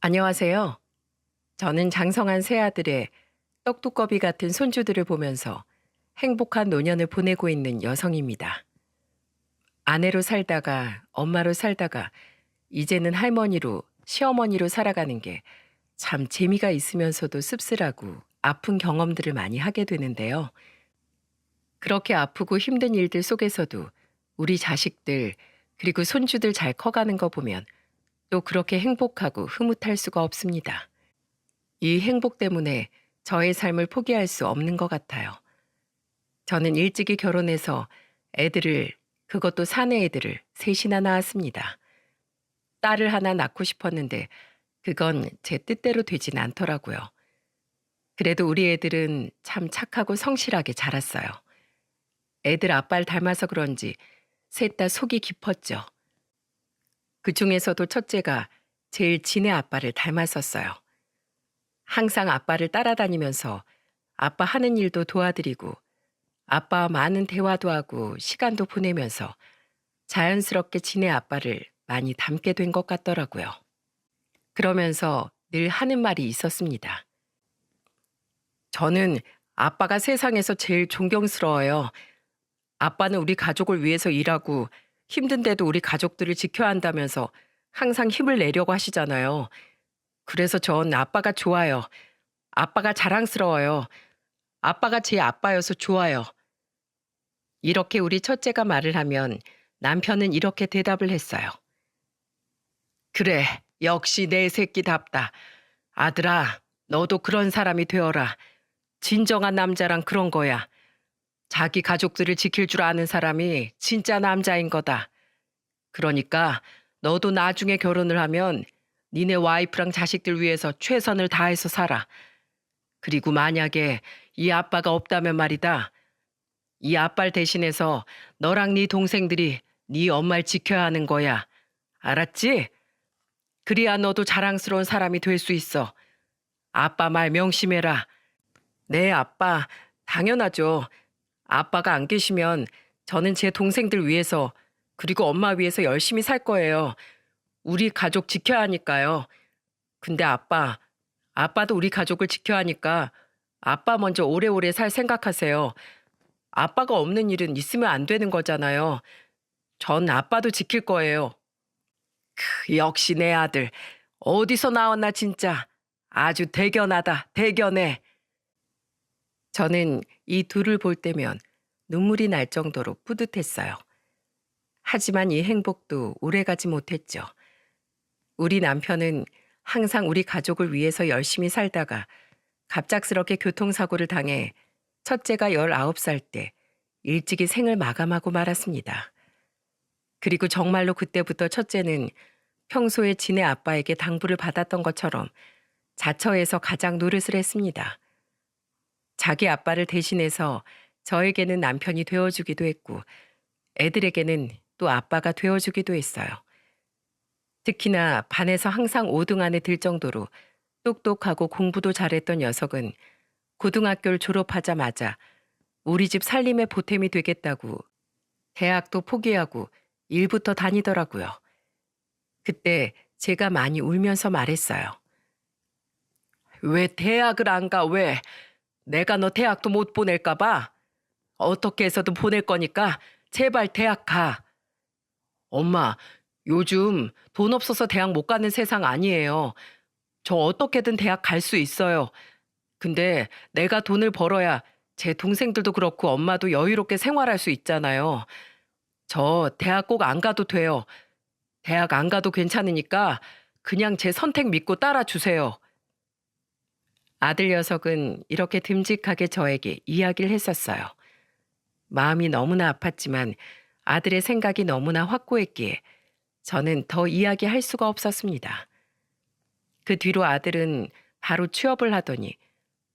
안녕하세요. 저는 장성한 새아들의 떡두꺼비 같은 손주들을 보면서 행복한 노년을 보내고 있는 여성입니다. 아내로 살다가 엄마로 살다가 이제는 할머니로 시어머니로 살아가는 게 참 재미가 있으면서도 씁쓸하고 아픈 경험들을 많이 하게 되는데요. 그렇게 아프고 힘든 일들 속에서도 우리 자식들 그리고 손주들 잘 커가는 거 보면 또 그렇게 행복하고 흐뭇할 수가 없습니다. 이 행복 때문에 저의 삶을 포기할 수 없는 것 같아요. 저는 일찍이 결혼해서 애들을, 그것도 사내 애들을 셋이나 낳았습니다. 딸을 하나 낳고 싶었는데 그건 제 뜻대로 되진 않더라고요. 그래도 우리 애들은 참 착하고 성실하게 자랐어요. 애들 아빠를 닮아서 그런지 셋 다 속이 깊었죠. 그 중에서도 첫째가 제일 지네 아빠를 닮았었어요. 항상 아빠를 따라다니면서 아빠 하는 일도 도와드리고 아빠와 많은 대화도 하고 시간도 보내면서 자연스럽게 지네 아빠를 많이 닮게 된 것 같더라고요. 그러면서 늘 하는 말이 있었습니다. 저는 아빠가 세상에서 제일 존경스러워요. 아빠는 우리 가족을 위해서 일하고 힘든데도 우리 가족들을 지켜야 한다면서 항상 힘을 내려고 하시잖아요. 그래서 전 아빠가 좋아요. 아빠가 자랑스러워요. 아빠가 제 아빠여서 좋아요. 이렇게 우리 첫째가 말을 하면 남편은 이렇게 대답을 했어요. 그래, 역시 내 새끼답다. 아들아, 너도 그런 사람이 되어라. 진정한 남자란 그런 거야. 자기 가족들을 지킬 줄 아는 사람이 진짜 남자인 거다. 그러니까 너도 나중에 결혼을 하면 니네 와이프랑 자식들 위해서 최선을 다해서 살아. 그리고 만약에 이 아빠가 없다면 말이다. 이 아빠를 대신해서 너랑 네 동생들이 네 엄마를 지켜야 하는 거야. 알았지? 그래야 너도 자랑스러운 사람이 될 수 있어. 아빠 말 명심해라. 네, 아빠. 당연하죠. 아빠가 안 계시면 저는 제 동생들 위해서 그리고 엄마 위해서 열심히 살 거예요. 우리 가족 지켜야 하니까요. 근데 아빠도 우리 가족을 지켜야 하니까 아빠 먼저 오래오래 살 생각하세요. 아빠가 없는 일은 있으면 안 되는 거잖아요. 전 아빠도 지킬 거예요. 역시 내 아들. 어디서 나왔나 진짜. 아주 대견하다. 대견해. 저는 이 둘을 볼 때면 눈물이 날 정도로 뿌듯했어요. 하지만 이 행복도 오래가지 못했죠. 우리 남편은 항상 우리 가족을 위해서 열심히 살다가 갑작스럽게 교통사고를 당해 첫째가 19살 때 일찍이 생을 마감하고 말았습니다. 그리고 정말로 그때부터 첫째는 평소에 지네 아빠에게 당부를 받았던 것처럼 자처해서 가장 노릇을 했습니다. 자기 아빠를 대신해서 저에게는 남편이 되어주기도 했고 애들에게는 또 아빠가 되어주기도 했어요. 특히나 반에서 항상 5등 안에 들 정도로 똑똑하고 공부도 잘했던 녀석은 고등학교를 졸업하자마자 우리 집 살림의 보탬이 되겠다고 대학도 포기하고 일부터 다니더라고요. 그때 제가 많이 울면서 말했어요. 왜 대학을 안 가, 왜? 내가 너 대학도 못 보낼까 봐? 어떻게 해서든 보낼 거니까 제발 대학 가. 엄마, 요즘 돈 없어서 대학 못 가는 세상 아니에요. 저 어떻게든 대학 갈 수 있어요. 근데 내가 돈을 벌어야 제 동생들도 그렇고 엄마도 여유롭게 생활할 수 있잖아요. 저 대학 꼭 안 가도 돼요. 대학 안 가도 괜찮으니까 그냥 제 선택 믿고 따라주세요. 아들 녀석은 이렇게 듬직하게 저에게 이야기를 했었어요. 마음이 너무나 아팠지만 아들의 생각이 너무나 확고했기에 저는 더 이야기할 수가 없었습니다. 그 뒤로 아들은 바로 취업을 하더니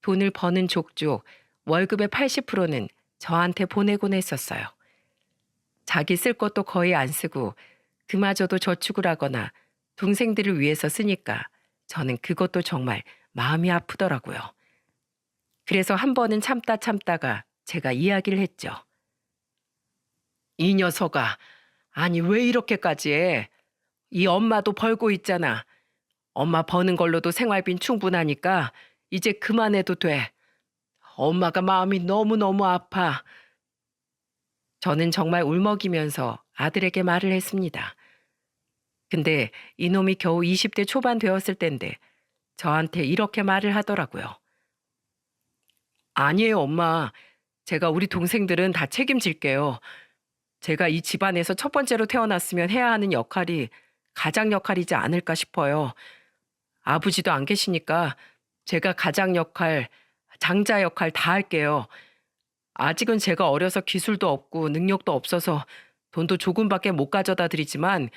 돈을 버는 족족 월급의 80%는 저한테 보내곤 했었어요. 자기 쓸 것도 거의 안 쓰고 그마저도 저축을 하거나 동생들을 위해서 쓰니까 저는 그것도 정말 마음이 아프더라고요. 그래서 한 번은 참다가 제가 이야기를 했죠. 이 녀석아, 아니 왜 이렇게까지 해? 이 엄마도 벌고 있잖아. 엄마 버는 걸로도 생활비는 충분하니까 이제 그만해도 돼. 엄마가 마음이 너무너무 아파. 저는 정말 울먹이면서 아들에게 말을 했습니다. 근데 이놈이 겨우 20대 초반 되었을 땐데 저한테 이렇게 말을 하더라고요. 아니에요, 엄마. 제가 우리 동생들은 다 책임질게요. 제가 이 집안에서 첫 번째로 태어났으면 해야 하는 역할이 가장 역할이지 않을까 싶어요. 아버지도 안 계시니까 제가 가장 역할, 장자 역할 다 할게요. 아직은 제가 어려서 기술도 없고 능력도 없어서 돈도 조금밖에 못 가져다 드리지만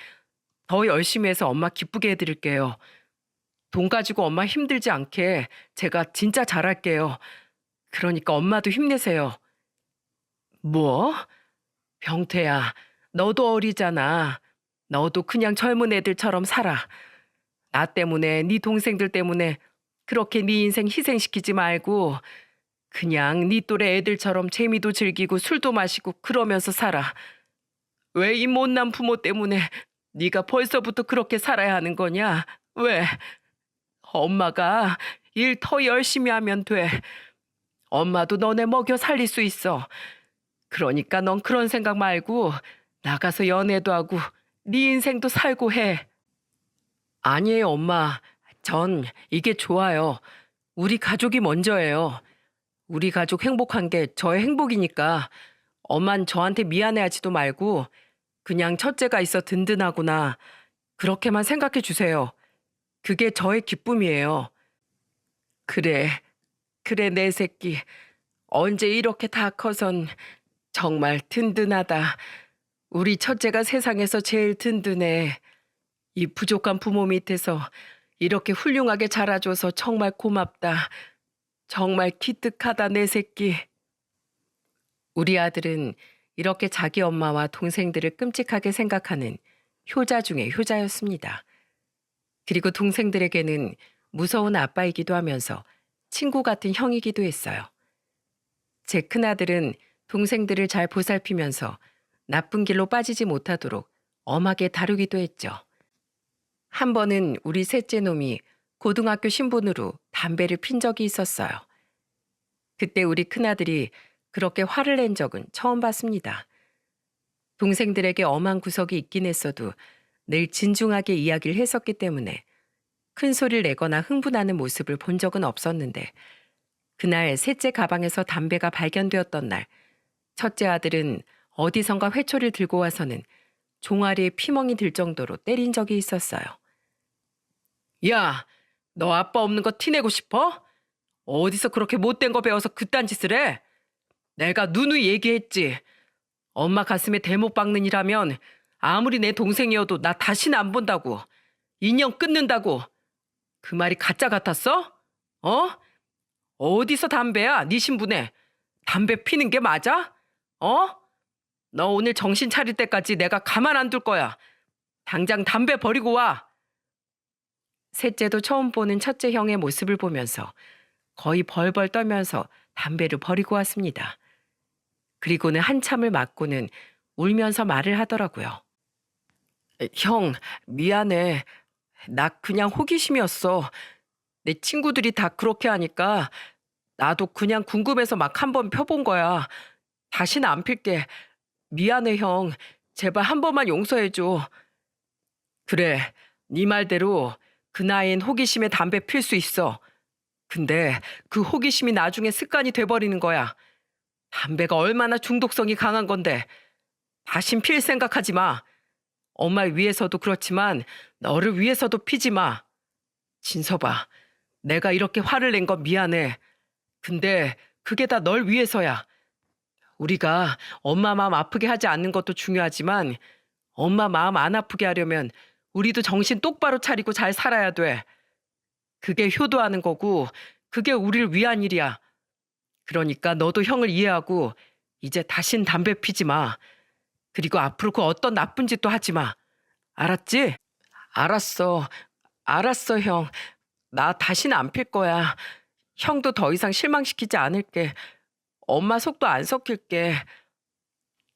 더 열심히 해서 엄마 기쁘게 해드릴게요. 돈 가지고 엄마 힘들지 않게 제가 진짜 잘할게요. 그러니까 엄마도 힘내세요. 뭐? 병태야, 너도 어리잖아. 너도 그냥 젊은 애들처럼 살아. 나 때문에, 네 동생들 때문에 그렇게 네 인생 희생시키지 말고 그냥 네 또래 애들처럼 재미도 즐기고 술도 마시고 그러면서 살아. 왜 이 못난 부모 때문에 네가 벌써부터 그렇게 살아야 하는 거냐? 왜? 엄마가 일 더 열심히 하면 돼. 엄마도 너네 먹여 살릴 수 있어. 그러니까 넌 그런 생각 말고 나가서 연애도 하고 네 인생도 살고 해. 아니에요, 엄마. 전 이게 좋아요. 우리 가족이 먼저예요. 우리 가족 행복한 게 저의 행복이니까 엄만 저한테 미안해하지도 말고 그냥 첫째가 있어 든든하구나. 그렇게만 생각해 주세요. 그게 저의 기쁨이에요. 그래, 그래, 내 새끼. 언제 이렇게 다 커선 정말 든든하다. 우리 첫째가 세상에서 제일 든든해. 이 부족한 부모 밑에서 이렇게 훌륭하게 자라줘서 정말 고맙다. 정말 기특하다, 내 새끼. 우리 아들은 이렇게 자기 엄마와 동생들을 끔찍하게 생각하는 효자 중의 효자였습니다. 그리고 동생들에게는 무서운 아빠이기도 하면서 친구 같은 형이기도 했어요. 제 큰아들은 동생들을 잘 보살피면서 나쁜 길로 빠지지 못하도록 엄하게 다루기도 했죠. 한 번은 우리 셋째 놈이 고등학교 신분으로 담배를 핀 적이 있었어요. 그때 우리 큰아들이 그렇게 화를 낸 적은 처음 봤습니다. 동생들에게 엄한 구석이 있긴 했어도 늘 진중하게 이야기를 했었기 때문에 큰 소리를 내거나 흥분하는 모습을 본 적은 없었는데 그날 셋째 가방에서 담배가 발견되었던 날 첫째 아들은 어디선가 회초리를 들고 와서는 종아리에 피멍이 들 정도로 때린 적이 있었어요. 야, 너 아빠 없는 거 티내고 싶어? 어디서 그렇게 못된 거 배워서 그딴 짓을 해? 내가 누누이 얘기했지. 엄마 가슴에 대못 박는 일하면 아무리 내 동생이어도 나 다시는 안 본다고. 인연 끊는다고. 그 말이 가짜 같았어? 어? 어디서 담배야? 네 신분에. 담배 피는 게 맞아? 어? 너 오늘 정신 차릴 때까지 내가 가만 안 둘 거야. 당장 담배 버리고 와. 셋째도 처음 보는 첫째 형의 모습을 보면서 거의 벌벌 떨면서 담배를 버리고 왔습니다. 그리고는 한참을 맞고는 울면서 말을 하더라고요. 형, 미안해. 나 그냥 호기심이었어. 내 친구들이 다 그렇게 하니까 나도 그냥 궁금해서 막 한번 펴본 거야. 다시는 안 필게. 미안해, 형. 제발 한 번만 용서해줘. 그래, 네 말대로 그 나이엔 호기심에 담배 필 수 있어. 근데 그 호기심이 나중에 습관이 돼버리는 거야. 담배가 얼마나 중독성이 강한 건데. 다신 필 생각하지 마. 엄마를 위해서도 그렇지만 너를 위해서도 피지 마. 진서봐, 내가 이렇게 화를 낸 건 미안해. 근데 그게 다 널 위해서야. 우리가 엄마 마음 아프게 하지 않는 것도 중요하지만 엄마 마음 안 아프게 하려면 우리도 정신 똑바로 차리고 잘 살아야 돼. 그게 효도하는 거고 그게 우리를 위한 일이야. 그러니까 너도 형을 이해하고 이제 다신 담배 피지 마. 그리고 앞으로 그 어떤 나쁜 짓도 하지 마. 알았지? 알았어. 알았어, 형. 나 다시는 안 필 거야. 형도 더 이상 실망시키지 않을게. 엄마 속도 안 섞일게.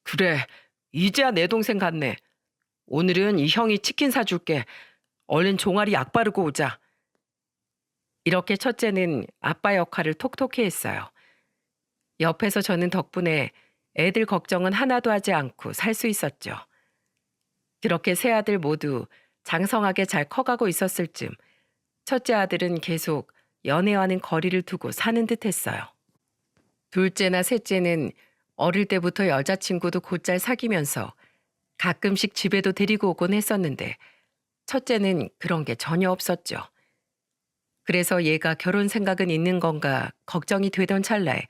그래, 이제야 내 동생 같네. 오늘은 이 형이 치킨 사줄게. 얼른 종아리 약 바르고 오자. 이렇게 첫째는 아빠 역할을 톡톡히 했어요. 옆에서 저는 덕분에 애들 걱정은 하나도 하지 않고 살 수 있었죠. 그렇게 세 아들 모두 장성하게 잘 커가고 있었을 즈음 첫째 아들은 계속 연애와는 거리를 두고 사는 듯 했어요. 둘째나 셋째는 어릴 때부터 여자친구도 곧잘 사귀면서 가끔씩 집에도 데리고 오곤 했었는데 첫째는 그런 게 전혀 없었죠. 그래서 얘가 결혼 생각은 있는 건가 걱정이 되던 찰나에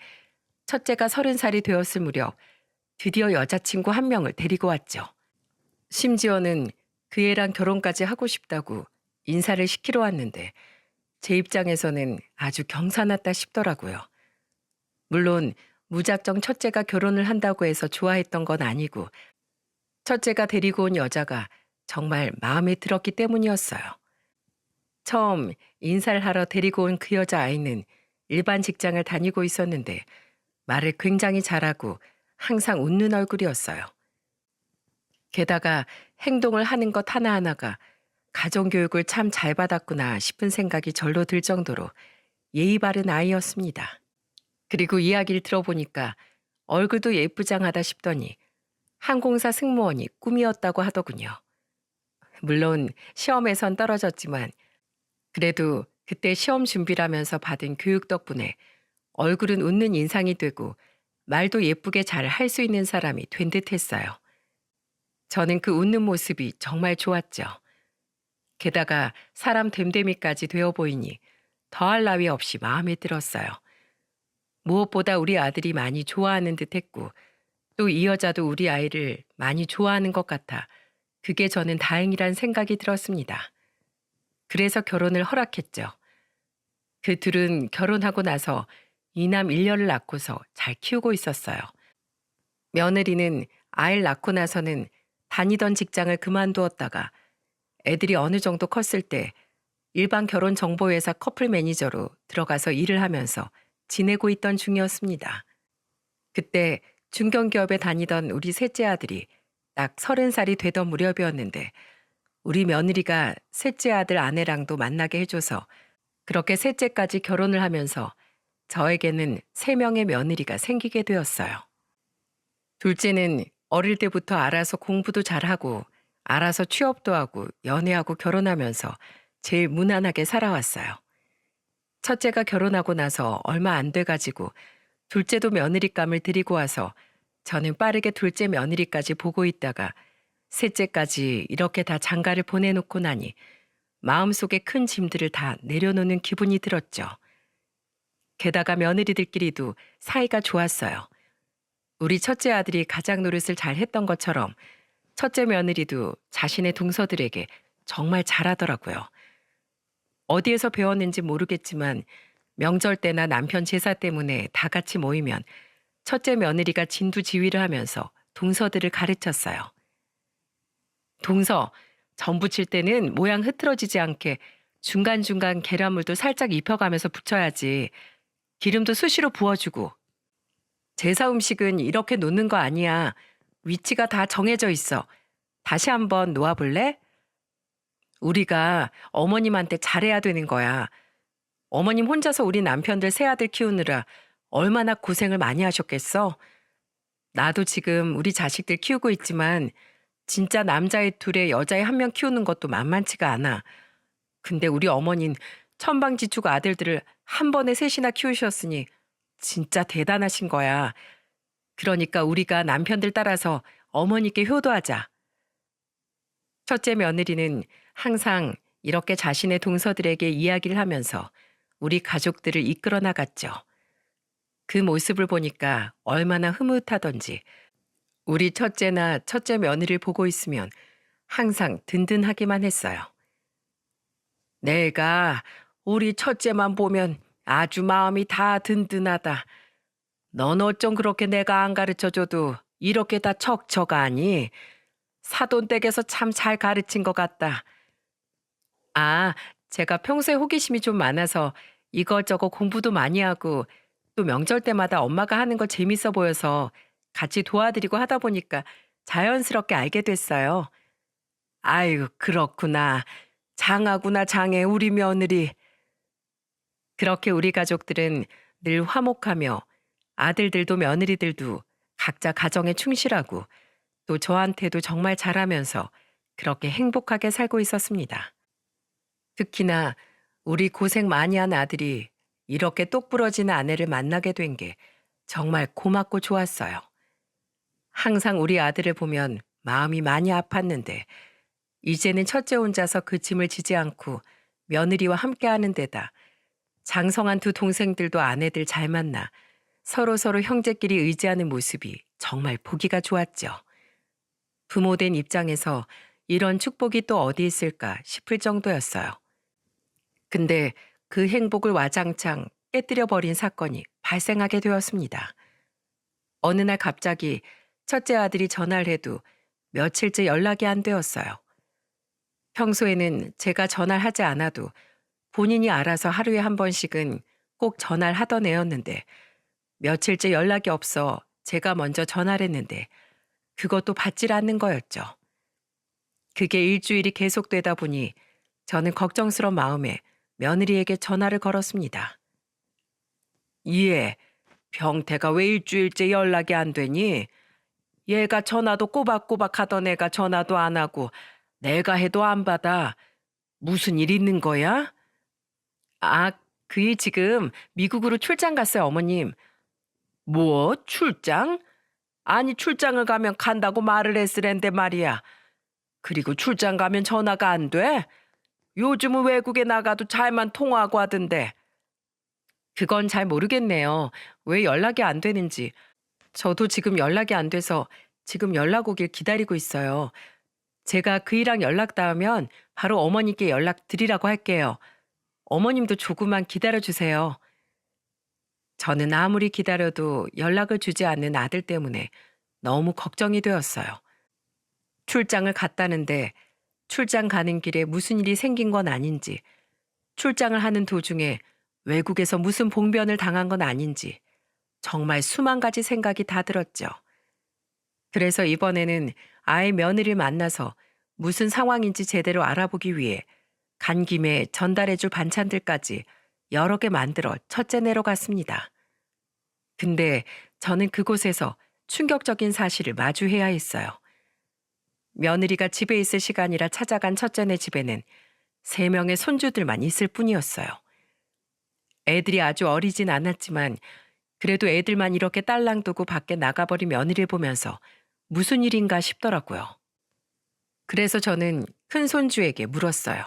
첫째가 30살이 되었을 무렵 드디어 여자친구 한 명을 데리고 왔죠. 심지어는 그 애랑 결혼까지 하고 싶다고 인사를 시키러 왔는데 제 입장에서는 아주 경사났다 싶더라고요. 물론 무작정 첫째가 결혼을 한다고 해서 좋아했던 건 아니고 첫째가 데리고 온 여자가 정말 마음에 들었기 때문이었어요. 처음 인사를 하러 데리고 온 그 여자아이는 일반 직장을 다니고 있었는데 말을 굉장히 잘하고 항상 웃는 얼굴이었어요. 게다가 행동을 하는 것 하나하나가 가정교육을 참 잘 받았구나 싶은 생각이 절로 들 정도로 예의 바른 아이였습니다. 그리고 이야기를 들어보니까 얼굴도 예쁘장하다 싶더니 항공사 승무원이 꿈이었다고 하더군요. 물론 시험에선 떨어졌지만 그래도 그때 시험 준비를 하면서 받은 교육 덕분에 얼굴은 웃는 인상이 되고 말도 예쁘게 잘 할 수 있는 사람이 된 듯 했어요. 저는 그 웃는 모습이 정말 좋았죠. 게다가 사람 됨됨이까지 되어 보이니 더할 나위 없이 마음에 들었어요. 무엇보다 우리 아들이 많이 좋아하는 듯 했고 또 이 여자도 우리 아이를 많이 좋아하는 것 같아 그게 저는 다행이란 생각이 들었습니다. 그래서 결혼을 허락했죠. 그 둘은 결혼하고 나서 이남 일녀를 낳고서 잘 키우고 있었어요. 며느리는 아이를 낳고 나서는 다니던 직장을 그만두었다가 애들이 어느 정도 컸을 때 일반 결혼정보회사 커플 매니저로 들어가서 일을 하면서 지내고 있던 중이었습니다. 그때 중견기업에 다니던 우리 셋째 아들이 딱 30살이 되던 무렵이었는데 우리 며느리가 셋째 아들 아내랑도 만나게 해줘서 그렇게 셋째까지 결혼을 하면서 저에게는 3명의 며느리가 생기게 되었어요. 둘째는 어릴 때부터 알아서 공부도 잘하고 알아서 취업도 하고 연애하고 결혼하면서 제일 무난하게 살아왔어요. 첫째가 결혼하고 나서 얼마 안 돼가지고 둘째도 며느리감을 들이고 와서 저는 빠르게 둘째 며느리까지 보고 있다가 셋째까지 이렇게 다 장가를 보내놓고 나니 마음속에 큰 짐들을 다 내려놓는 기분이 들었죠. 게다가 며느리들끼리도 사이가 좋았어요. 우리 첫째 아들이 가장 노릇을 잘 했던 것처럼 첫째 며느리도 자신의 동서들에게 정말 잘하더라고요. 어디에서 배웠는지 모르겠지만 명절 때나 남편 제사 때문에 다 같이 모이면 첫째 며느리가 진두지휘를 하면서 동서들을 가르쳤어요. 동서, 전 부칠 때는 모양 흐트러지지 않게 중간중간 계란물도 살짝 입혀가면서 부쳐야지. 기름도 수시로 부어주고. 제사 음식은 이렇게 놓는 거 아니야. 위치가 다 정해져 있어. 다시 한번 놓아볼래? 우리가 어머님한테 잘해야 되는 거야. 어머님 혼자서 우리 남편들 세 아들 키우느라 얼마나 고생을 많이 하셨겠어? 나도 지금 우리 자식들 키우고 있지만 진짜 남자애 둘에 여자애 한 명 키우는 것도 만만치가 않아. 근데 우리 어머닌 천방지축 아들들을 한 번에 셋이나 키우셨으니 진짜 대단하신 거야. 그러니까 우리가 남편들 따라서 어머니께 효도하자. 첫째 며느리는 항상 이렇게 자신의 동서들에게 이야기를 하면서 우리 가족들을 이끌어 나갔죠. 그 모습을 보니까 얼마나 흐뭇하던지 우리 첫째나 첫째 며느리를 보고 있으면 항상 든든하기만 했어요. 내가 우리 첫째만 보면 아주 마음이 다 든든하다. 넌 어쩜 그렇게 내가 안 가르쳐줘도 이렇게 다 척척하니? 사돈댁에서 참 잘 가르친 것 같다. 아, 제가 평소에 호기심이 좀 많아서 이것저것 공부도 많이 하고 또 명절 때마다 엄마가 하는 거 재밌어 보여서 같이 도와드리고 하다 보니까 자연스럽게 알게 됐어요. 아유, 그렇구나. 장하구나 장해 우리 며느리. 그렇게 우리 가족들은 늘 화목하며 아들들도 며느리들도 각자 가정에 충실하고 또 저한테도 정말 잘하면서 그렇게 행복하게 살고 있었습니다. 특히나 우리 고생 많이 한 아들이 이렇게 똑부러지는 아내를 만나게 된 게 정말 고맙고 좋았어요. 항상 우리 아들을 보면 마음이 많이 아팠는데 이제는 첫째 혼자서 그 짐을 지지 않고 며느리와 함께하는 데다 장성한 두 동생들도 아내들 잘 만나 서로서로 형제끼리 의지하는 모습이 정말 보기가 좋았죠. 부모된 입장에서 이런 축복이 또 어디 있을까 싶을 정도였어요. 근데 그 행복을 와장창 깨뜨려버린 사건이 발생하게 되었습니다. 어느 날 갑자기 첫째 아들이 전화를 해도 며칠째 연락이 안 되었어요. 평소에는 제가 전화를 하지 않아도 본인이 알아서 하루에 한 번씩은 꼭 전화를 하던 애였는데 며칠째 연락이 없어 제가 먼저 전화를 했는데 그것도 받질 않는 거였죠. 그게 일주일이 계속되다 보니 저는 걱정스러운 마음에 며느리에게 전화를 걸었습니다. 예, 병태가 왜 일주일째 연락이 안 되니? 얘가 전화도 꼬박꼬박 하던 애가 전화도 안 하고 내가 해도 안 받아. 무슨 일 있는 거야? 아, 그이 지금 미국으로 출장 갔어요, 어머님. 뭐, 출장? 아니, 출장을 가면 간다고 말을 했으랜데 말이야. 그리고 출장 가면 전화가 안 돼? 요즘은 외국에 나가도 잘만 통화하고 하던데. 그건 잘 모르겠네요. 왜 연락이 안 되는지. 저도 지금 연락이 안 돼서 지금 연락 오길 기다리고 있어요. 제가 그이랑 연락 닿으면 바로 어머니께 연락 드리라고 할게요. 어머님도 조금만 기다려주세요. 저는 아무리 기다려도 연락을 주지 않는 아들 때문에 너무 걱정이 되었어요. 출장을 갔다는데 출장 가는 길에 무슨 일이 생긴 건 아닌지, 출장을 하는 도중에 외국에서 무슨 봉변을 당한 건 아닌지, 정말 수만 가지 생각이 다 들었죠. 그래서 이번에는 아이 며느리를 만나서 무슨 상황인지 제대로 알아보기 위해 간 김에 전달해줄 반찬들까지 여러 개 만들어 첫째 내러 갔습니다. 근데 저는 그곳에서 충격적인 사실을 마주해야 했어요. 며느리가 집에 있을 시간이라 찾아간 첫째네 집에는 3명의 손주들만 있을 뿐이었어요. 애들이 아주 어리진 않았지만 그래도 애들만 이렇게 딸랑 두고 밖에 나가버린 며느리를 보면서 무슨 일인가 싶더라고요. 그래서 저는 큰 손주에게 물었어요.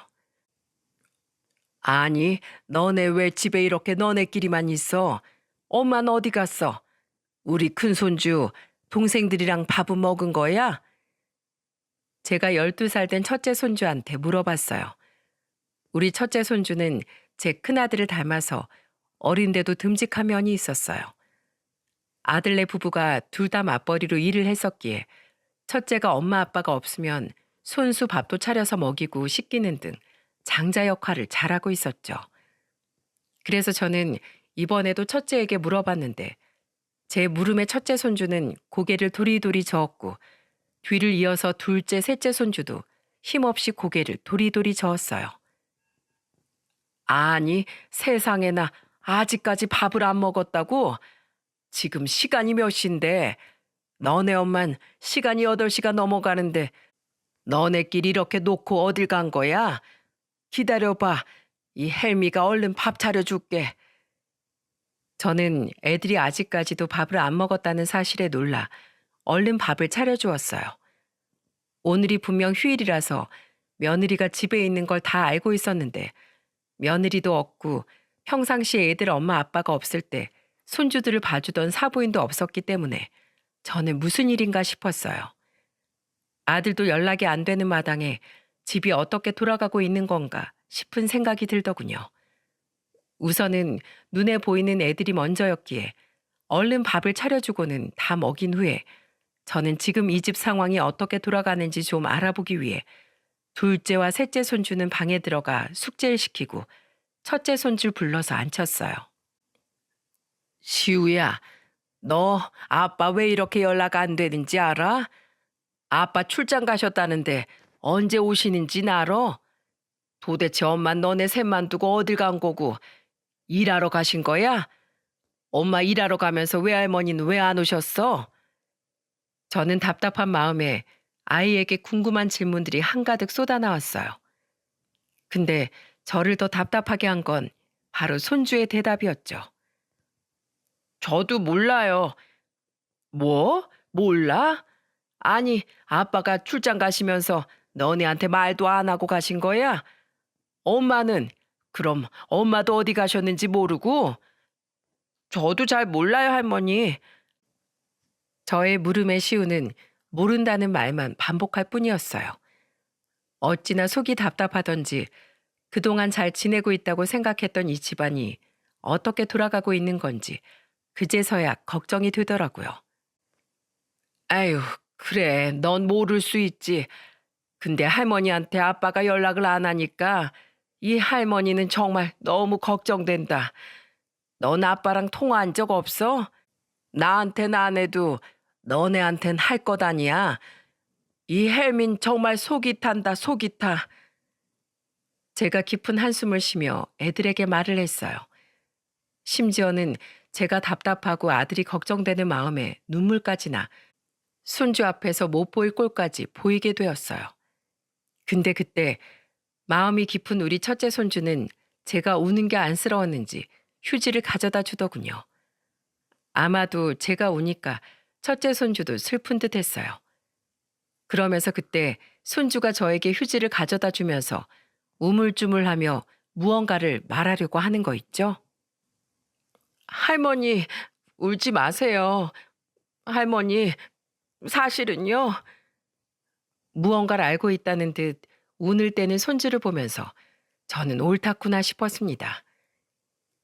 아니, 너네 왜 집에 이렇게 너네끼리만 있어? 엄마는 어디 갔어? 우리 큰 손주, 동생들이랑 밥은 먹은 거야? 제가 12살 된 첫째 손주한테 물어봤어요. 우리 첫째 손주는 제 큰아들을 닮아서 어린데도 듬직한 면이 있었어요. 아들네 부부가 둘 다 맞벌이로 일을 했었기에 첫째가 엄마 아빠가 없으면 손수 밥도 차려서 먹이고 씻기는 등 장자 역할을 잘하고 있었죠. 그래서 저는 이번에도 첫째에게 물어봤는데 제 물음에 첫째 손주는 고개를 도리도리 저었고 뒤를 이어서 둘째, 셋째 손주도 힘없이 고개를 도리도리 저었어요. 아니, 세상에나 아직까지 밥을 안 먹었다고? 지금 시간이 몇 시인데 너네 엄만 시간이 8시가 넘어가는데 너네끼리 이렇게 놓고 어딜 간 거야? 기다려봐. 이 헬미가 얼른 밥 차려줄게. 저는 애들이 아직까지도 밥을 안 먹었다는 사실에 놀라 얼른 밥을 차려주었어요. 오늘이 분명 휴일이라서 며느리가 집에 있는 걸 다 알고 있었는데 며느리도 없고 평상시에 애들 엄마 아빠가 없을 때 손주들을 봐주던 사부인도 없었기 때문에 저는 무슨 일인가 싶었어요. 아들도 연락이 안 되는 마당에 집이 어떻게 돌아가고 있는 건가 싶은 생각이 들더군요. 우선은 눈에 보이는 애들이 먼저였기에 얼른 밥을 차려주고는 다 먹인 후에 저는 지금 이 집 상황이 어떻게 돌아가는지 좀 알아보기 위해 둘째와 셋째 손주는 방에 들어가 숙제를 시키고 첫째 손주 불러서 앉혔어요. 시우야, 너 아빠 왜 이렇게 연락 안 되는지 알아? 아빠 출장 가셨다는데 언제 오시는지 알아? 도대체 엄마 너네 셋만 두고 어딜 간 거고 일하러 가신 거야? 엄마 일하러 가면서 외할머니는 왜 안 오셨어? 저는 답답한 마음에 아이에게 궁금한 질문들이 한가득 쏟아나왔어요. 근데 저를 더 답답하게 한 건 바로 손주의 대답이었죠. 저도 몰라요. 뭐? 몰라? 아니, 아빠가 출장 가시면서 너네한테 말도 안 하고 가신 거야? 엄마는? 그럼 엄마도 어디 가셨는지 모르고? 저도 잘 몰라요, 할머니. 저의 물음에 시우는 모른다는 말만 반복할 뿐이었어요. 어찌나 속이 답답하던지 그동안 잘 지내고 있다고 생각했던 이 집안이 어떻게 돌아가고 있는 건지 그제서야 걱정이 되더라고요. 아유, 그래, 넌 모를 수 있지. 근데 할머니한테 아빠가 연락을 안 하니까 이 할머니는 정말 너무 걱정된다. 넌 아빠랑 통화한 적 없어? 나한텐 안 해도 너네한텐 할 것 아니야. 이 헬민 정말 속이 탄다, 속이 타. 제가 깊은 한숨을 쉬며 애들에게 말을 했어요. 심지어는 제가 답답하고 아들이 걱정되는 마음에 눈물까지 나 손주 앞에서 못 보일 꼴까지 보이게 되었어요. 근데 그때 마음이 깊은 우리 첫째 손주는 제가 우는 게 안쓰러웠는지 휴지를 가져다 주더군요. 아마도 제가 우니까 첫째 손주도 슬픈 듯 했어요. 그러면서 그때 손주가 저에게 휴지를 가져다 주면서 우물쭈물하며 무언가를 말하려고 하는 거 있죠? 할머니, 울지 마세요. 할머니, 사실은요. 무언가를 알고 있다는 듯 운을 떼는 손주를 보면서 저는 옳다구나 싶었습니다.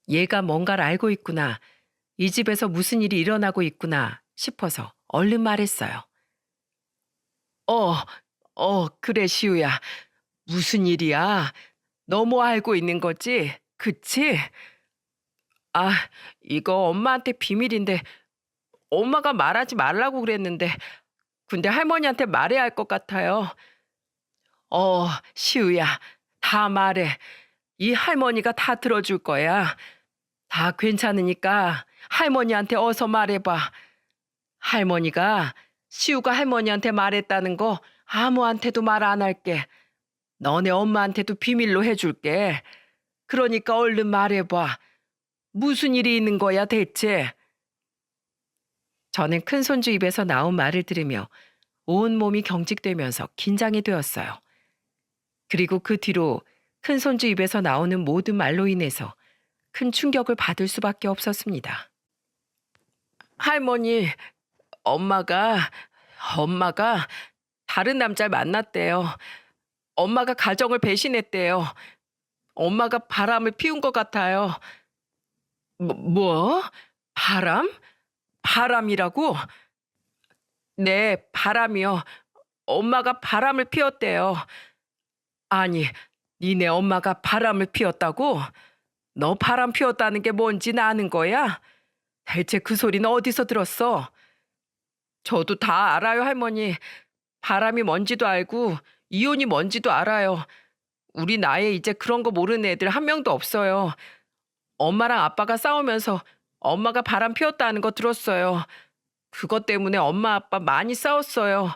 얘가 뭔가를 알고 있구나. 이 집에서 무슨 일이 일어나고 있구나 싶어서 얼른 말했어요. 어, 그래, 시우야. 무슨 일이야? 너무 알고 있는 거지? 그치? 아, 이거 엄마한테 비밀인데 엄마가 말하지 말라고 그랬는데 근데 할머니한테 말해야 할 것 같아요. 시우야, 다 말해. 이 할머니가 다 들어줄 거야. 다 괜찮으니까 할머니한테 어서 말해봐. 할머니가 시우가 할머니한테 말했다는 거 아무한테도 말 안 할게. 너네 엄마한테도 비밀로 해줄게. 그러니까 얼른 말해봐. 무슨 일이 있는 거야 대체? 저는 큰손주 입에서 나온 말을 들으며 온몸이 경직되면서 긴장이 되었어요. 그리고 그 뒤로 큰손주 입에서 나오는 모든 말로 인해서 큰 충격을 받을 수밖에 없었습니다. 할머니, 엄마가 다른 남자를 만났대요. 엄마가 가정을 배신했대요. 엄마가 바람을 피운 것 같아요. 뭐? 바람? 바람이라고? 네, 바람이요. 엄마가 바람을 피웠대요. 아니, 니네 엄마가 바람을 피웠다고? 너 바람 피웠다는 게 뭔지 아는 거야? 대체 그 소리는 어디서 들었어? 저도 다 알아요, 할머니. 바람이 뭔지도 알고 이혼이 뭔지도 알아요. 우리 나이에 이제 그런 거 모르는 애들 한 명도 없어요. 엄마랑 아빠가 싸우면서 엄마가 바람 피웠다는 거 들었어요. 그것 때문에 엄마 아빠 많이 싸웠어요.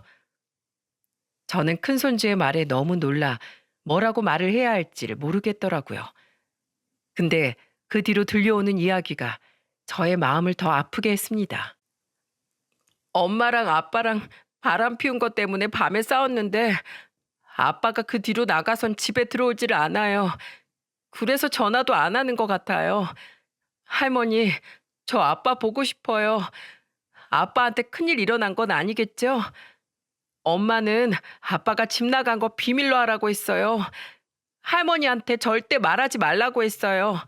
저는 큰손주의 말에 너무 놀라 뭐라고 말을 해야 할지를 모르겠더라고요. 근데 그 뒤로 들려오는 이야기가 저의 마음을 더 아프게 했습니다. 엄마랑 아빠랑 바람 피운 것 때문에 밤에 싸웠는데 아빠가 그 뒤로 나가선 집에 들어오지를 않아요. 그래서 전화도 안 하는 것 같아요. 할머니, 저 아빠 보고 싶어요. 아빠한테 큰일 일어난 건 아니겠죠? 엄마는 아빠가 집 나간 거 비밀로 하라고 했어요. 할머니한테 절대 말하지 말라고 했어요.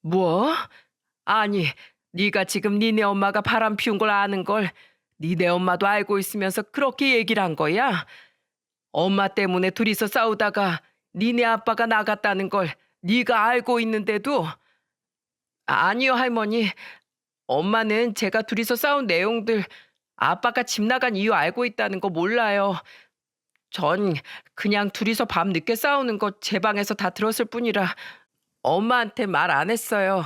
뭐? 아니, 네가 지금 니네 엄마가 바람 피운 걸 아는 걸 니네 엄마도 알고 있으면서 그렇게 얘기를 한 거야? 엄마 때문에 둘이서 싸우다가 니네 아빠가 나갔다는 걸 네가 알고 있는데도 아니요, 할머니. 엄마는 제가 둘이서 싸운 내용들 아빠가 집 나간 이유 알고 있다는 거 몰라요. 전 그냥 둘이서 밤 늦게 싸우는 거 제 방에서 다 들었을 뿐이라 엄마한테 말 안 했어요.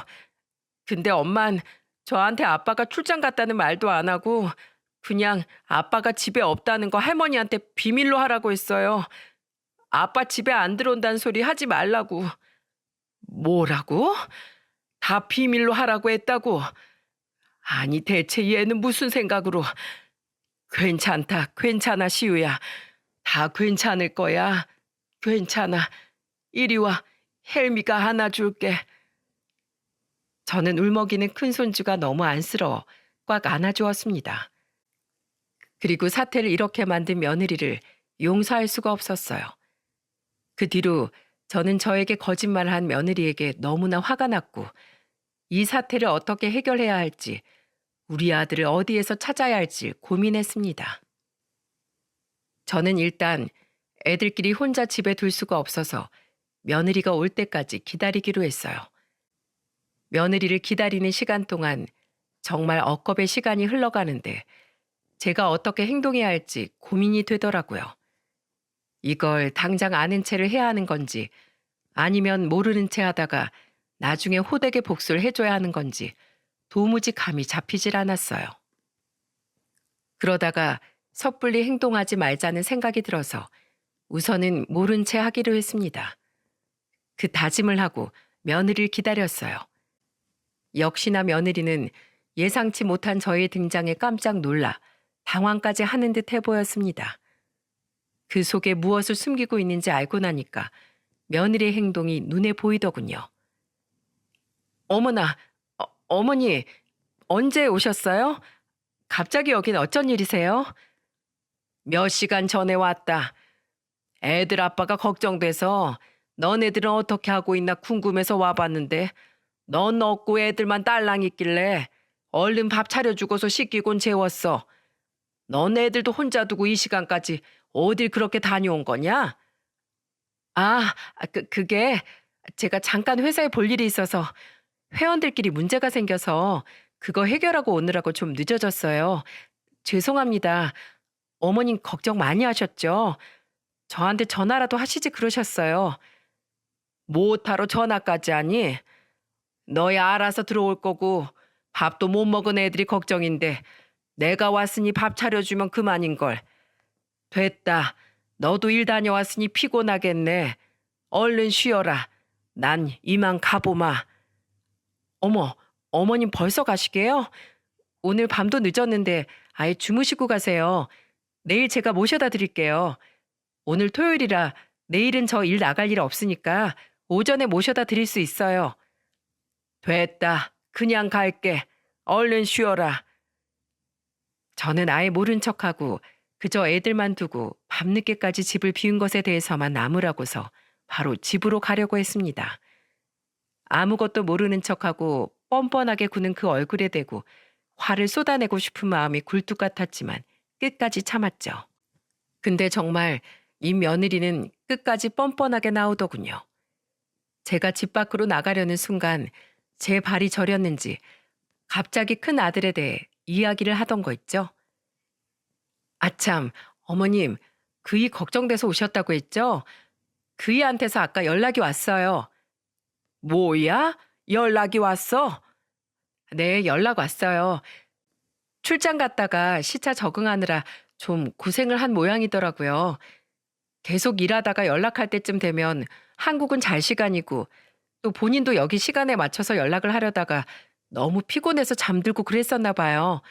근데 엄만 저한테 아빠가 출장 갔다는 말도 안 하고 그냥 아빠가 집에 없다는 거 할머니한테 비밀로 하라고 했어요. 아빠 집에 안 들어온다는 소리 하지 말라고. 뭐라고? 다 비밀로 하라고 했다고? 아니 대체 얘는 무슨 생각으로. 괜찮다, 괜찮아, 시우야. 다 괜찮을 거야. 괜찮아. 이리 와. 헬미가 안아줄게. 저는 울먹이는 큰손주가 너무 안쓰러워 꽉 안아주었습니다. 그리고 사태를 이렇게 만든 며느리를 용서할 수가 없었어요. 그 뒤로 저는 저에게 거짓말한 며느리에게 너무나 화가 났고 이 사태를 어떻게 해결해야 할지 우리 아들을 어디에서 찾아야 할지 고민했습니다. 저는 일단 애들끼리 혼자 집에 둘 수가 없어서 며느리가 올 때까지 기다리기로 했어요. 며느리를 기다리는 시간 동안 정말 억겁의 시간이 흘러가는데 제가 어떻게 행동해야 할지 고민이 되더라고요. 이걸 당장 아는 체를 해야 하는 건지 아니면 모르는 체 하다가 나중에 호되게 복수를 해줘야 하는 건지 도무지 감이 잡히질 않았어요. 그러다가 섣불리 행동하지 말자는 생각이 들어서 우선은 모른 채 하기로 했습니다. 그 다짐을 하고 며느리를 기다렸어요. 역시나 며느리는 예상치 못한 저의 등장에 깜짝 놀라 당황까지 하는 듯 해보였습니다. 그 속에 무엇을 숨기고 있는지 알고 나니까 며느리의 행동이 눈에 보이더군요. 어머나, 어머니, 언제 오셨어요? 갑자기 여긴 어쩐 일이세요? 몇 시간 전에 왔다. 애들 아빠가 걱정돼서 너네들은 어떻게 하고 있나 궁금해서 와봤는데 넌 없고 애들만 딸랑 있길래 얼른 밥 차려주고서 씻기곤 재웠어. 넌 애들도 혼자 두고 이 시간까지 어딜 그렇게 다녀온 거냐? 그게 제가 잠깐 회사에 볼 일이 있어서 회원들끼리 문제가 생겨서 그거 해결하고 오느라고 좀 늦어졌어요. 죄송합니다. 어머님 걱정 많이 하셨죠? 저한테 전화라도 하시지 그러셨어요. 못하러 전화까지 하니? 너야 알아서 들어올 거고 밥도 못 먹은 애들이 걱정인데 내가 왔으니 밥 차려주면 그만인걸. 됐다. 너도 일 다녀왔으니 피곤하겠네. 얼른 쉬어라. 난 이만 가보마. 어머, 어머님 벌써 가시게요? 오늘 밤도 늦었는데 아예 주무시고 가세요. 내일 제가 모셔다 드릴게요. 오늘 토요일이라 내일은 저 일 나갈 일 없으니까 오전에 모셔다 드릴 수 있어요. 됐다. 그냥 갈게. 얼른 쉬어라. 저는 아예 모른 척하고 그저 애들만 두고 밤늦게까지 집을 비운 것에 대해서만 나무라고서 바로 집으로 가려고 했습니다. 아무것도 모르는 척하고 뻔뻔하게 구는 그 얼굴에 대고 화를 쏟아내고 싶은 마음이 굴뚝 같았지만 끝까지 참았죠. 근데 정말 이 며느리는 끝까지 뻔뻔하게 나오더군요. 제가 집 밖으로 나가려는 순간 제 발이 저렸는지 갑자기 큰 아들에 대해 이야기를 하던 거 있죠. 아참, 어머님, 그이 걱정돼서 오셨다고 했죠? 그이한테서 아까 연락이 왔어요. 뭐야? 연락이 왔어? 네, 연락 왔어요. 출장 갔다가 시차 적응하느라 좀 고생을 한 모양이더라고요. 계속 일하다가 연락할 때쯤 되면 한국은 잘 시간이고 또 본인도 여기 시간에 맞춰서 연락을 하려다가 너무 피곤해서 잠들고 그랬었나 봐요.